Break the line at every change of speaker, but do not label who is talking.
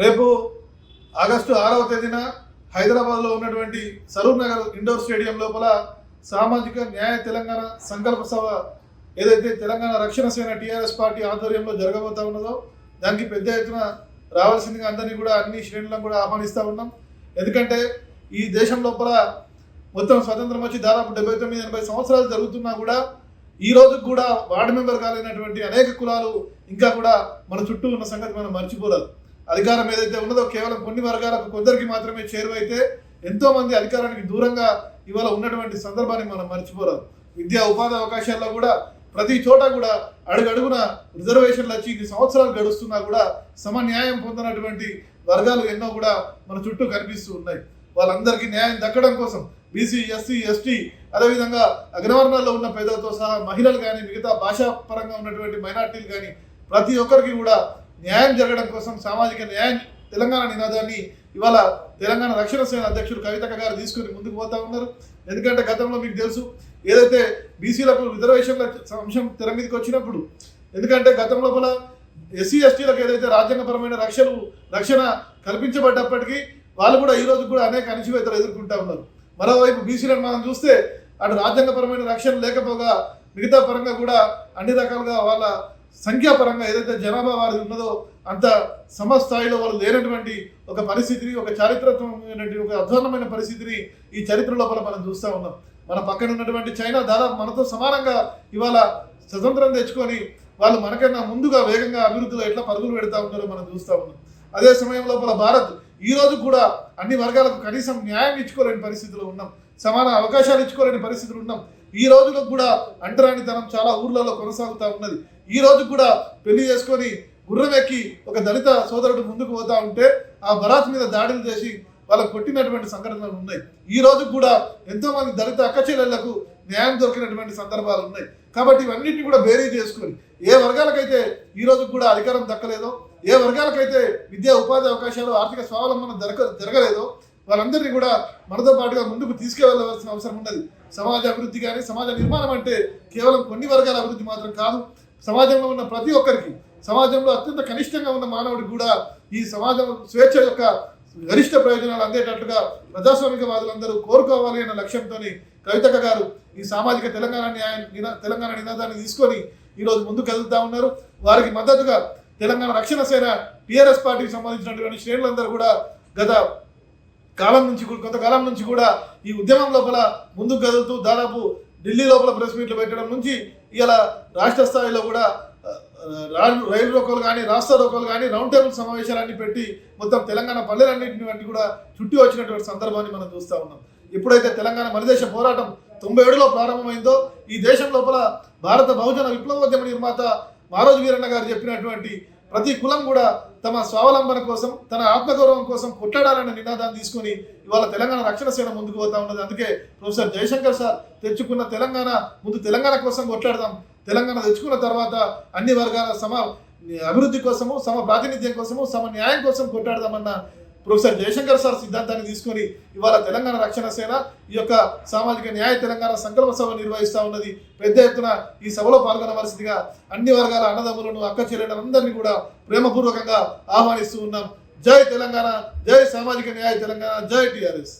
రేపు ఆగస్టు 6వ తేదీన హైదరాబాద్లో ఉన్నటువంటి సరూర్ నగర్ ఇండోర్ స్టేడియం లోపల సామాజిక న్యాయ తెలంగాణ సంకల్ప సభ ఏదైతే తెలంగాణ రక్షణ సేన టీఆర్ఎస్ పార్టీ ఆధ్వర్యంలో జరగబోతా ఉన్నదో దానికి పెద్ద ఎత్తున రావాల్సిందిగా అందరినీ కూడా అన్ని శ్రేణులను కూడా ఆహ్వానిస్తూ ఉన్నాం. ఎందుకంటే ఈ దేశం లోపల మొత్తం స్వతంత్రం వచ్చి దాదాపు 79-80 సంవత్సరాలు జరుగుతున్నా కూడా ఈ రోజు కూడా వార్డు మెంబర్ కాలేనటువంటి అనేక కులాలు ఇంకా కూడా మన చుట్టూ ఉన్న సంగతి మనం మర్చిపోలేదు. అధికారం ఏదైతే ఉన్నదో కేవలం కొన్ని వర్గాలకు కొందరికి మాత్రమే చేరువైతే ఎంతో మంది అధికారానికి దూరంగా ఇవాళ ఉన్నటువంటి సందర్భాన్ని మనం మర్చిపోరాదు. విద్యా ఉపాధి అవకాశాల్లో కూడా ప్రతి చోట కూడా అడుగడుగున రిజర్వేషన్లు వచ్చి ఇన్ని సంవత్సరాలు గడుస్తున్నా కూడా సమన్యాయం పొందినటువంటి వర్గాలు ఎన్నో కూడా మన చుట్టూ కనిపిస్తూ ఉన్నాయి. వాళ్ళందరికీ న్యాయం దక్కడం కోసం బీసీ, ఎస్సీ, ఎస్టీ, అదేవిధంగా అగ్రవర్ణాల్లో ఉన్న పేదలతో సహా మహిళలు కానీ మిగతా భాషా పరంగా ఉన్నటువంటి మైనార్టీలు కానీ ప్రతి ఒక్కరికి కూడా న్యాయం జరగడం కోసం సామాజిక న్యాయం తెలంగాణ నినాదాన్ని ఇవాళ తెలంగాణ రక్షణ సేన అధ్యక్షుడు కవితక్క గారు తీసుకుని ముందుకు పోతా ఉన్నారు. ఎందుకంటే గతంలో మీకు తెలుసు ఏదైతే బీసీలకు రిజర్వేషన్ల అంశం తెర మీదకి వచ్చినప్పుడు, ఎందుకంటే గతం లోపల ఎస్సీ ఎస్టీలకు ఏదైతే రాజ్యాంగపరమైన రక్షణ కల్పించబడ్డప్పటికీ వాళ్ళు కూడా ఈ రోజు కూడా అనేక అణచివేతలు ఎదుర్కొంటా ఉన్నారు. మరోవైపు బీసీలను మనం చూస్తే అటు రాజ్యాంగపరమైన రక్షణ లేకపోగా మిగతా పరంగా కూడా అన్ని రకాలుగా వాళ్ళ సంఖ్యాపరంగా ఏదైతే జనాభా వారిది ఉన్నదో అంత సమస్థాయిలో వాళ్ళు లేనటువంటి ఒక పరిస్థితిని, ఒక చారిత్రాత్మకమైనటువంటి ఒక అధ్వాన్నమైన పరిస్థితిని ఈ చరిత్ర లోపల మనం చూస్తూ ఉన్నాం. మన పక్కన ఉన్నటువంటి చైనా దాదాపు మనతో సమానంగా ఇవాళ స్వతంత్రం తెచ్చుకొని వాళ్ళు మనకన్నా ముందుగా వేగంగా అభివృద్ధిలో ఎట్లా పరుగులు పెడతా ఉన్నారో మనం చూస్తూ ఉన్నాం. అదే సమయం లోపల భారత్ ఈ రోజు కూడా అన్ని వర్గాలకు కనీసం న్యాయం ఇచ్చుకోలేని పరిస్థితిలో ఉన్నాం, సమాన అవకాశాలు ఇచ్చుకోలేని పరిస్థితులు ఉన్నాం. ఈ రోజులకు కూడా అంటరానితనం చాలా ఊర్లలో కొనసాగుతూ ఉన్నది. ఈ రోజు కూడా పెళ్లి చేసుకొని గుర్రం ఎక్కి ఒక దళిత సోదరుడు ముందుకు పోతా ఉంటే ఆ భరాత్ మీద దాడులు చేసి వాళ్ళకు కొట్టినటువంటి సంఘటనలు ఉన్నాయి. ఈ రోజు కూడా ఎంతో మంది దళిత అక్కచెల్లెళ్లకు న్యాయం దొరికినటువంటి సందర్భాలు ఉన్నాయి. కాబట్టి ఇవన్నింటినీ కూడా బేరీ చేసుకొని ఏ వర్గాలకైతే ఈ రోజు కూడా అధికారం దక్కలేదో, ఏ వర్గాలకైతే విద్యా ఉపాధి అవకాశాలు ఆర్థిక స్వావలంబన జరగలేదో వాళ్ళందరినీ కూడా మనతో పాటుగా ముందుకు తీసుకువెళ్ళవలసిన అవసరం ఉన్నది. సమాజ అభివృద్ధి కానీ సమాజ నిర్మాణం అంటే కేవలం కొన్ని వర్గాల అభివృద్ధి మాత్రం కాదు. సమాజంలో ఉన్న ప్రతి ఒక్కరికి, సమాజంలో అత్యంత కనిష్టంగా ఉన్న మానవుడికి కూడా ఈ సమాజం స్వేచ్ఛ యొక్క గరిష్ట ప్రయోజనాలు అందేటట్లుగా ప్రజాస్వామికవాదులందరూ కోరుకోవాలి అన్న లక్ష్యంతో కవితక్క గారు ఈ సామాజిక తెలంగాణ నినాదాన్ని తీసుకొని ఈరోజు ముందుకు కదులుతా ఉన్నారు. వారికి మద్దతుగా తెలంగాణ రక్షణ సేన టీఆర్ఎస్ పార్టీకి సంబంధించినటువంటి శ్రేణులందరూ కూడా గత కొంతకాలం నుంచి కూడా ఈ ఉద్యమం లోపల ముందుకు కదులుతూ దాదాపు ఢిల్లీ లోపల ప్రెస్ మీట్లు పెట్టడం నుంచి ఇలా రాష్ట్ర స్థాయిలో కూడా రైలు రోకోలు కానీ, రాష్ట్ర రోకోలు కానీ, రౌండ్ టేబుల్ సమావేశాలన్నీ పెట్టి మొత్తం తెలంగాణ పల్లెలన్నింటినీ కూడా చుట్టి వచ్చినటువంటి సందర్భాన్ని మనం చూస్తూ ఉన్నాం. ఎప్పుడైతే తెలంగాణ మనదేశ పోరాటం 97లో ప్రారంభమైందో ఈ దేశం లోపల భారత బహుజన విప్లవోద్యమ నిర్మాత మారోజు వీరన్న గారు చెప్పినటువంటి ప్రతి కులం కూడా తమ స్వావలంబన కోసం, తన ఆత్మగౌరవం కోసం కొట్లాడాలనే నినాదాన్ని తీసుకొని ఇవాళ తెలంగాణ రక్షణ సేన ముందుకు పోతా ఉన్నది. అందుకే ప్రొఫెసర్ జయశంకర్ సార్ తెచ్చుకున్న ముందు తెలంగాణ కోసం కొట్లాడదాం, తెలంగాణ తెచ్చుకున్న తర్వాత అన్ని వర్గాల అభివృద్ధి కోసము, సమ ప్రాతినిధ్యం కోసము, సమ న్యాయం కోసం కొట్లాడదామన్న ప్రొఫెసర్ జయశంకర్ సార్ సిద్ధాంతాన్ని తీసుకొని ఇవాళ తెలంగాణ రక్షణ సేన ఈ యొక్క సామాజిక న్యాయ తెలంగాణ సంకల్ప సభ నిర్వహిస్తూ ఉన్నది. పెద్ద ఎత్తున ఈ సభలో పాల్గొనవలసిందిగా అన్ని వర్గాల అన్నదమ్ములను, అక్క చెల్లెళ్ళందరినీ కూడా ప్రేమపూర్వకంగా ఆహ్వానిస్తూ ఉన్నాం. జై తెలంగాణ, జై సామాజిక న్యాయ తెలంగాణ, జై టీఆర్ఎస్.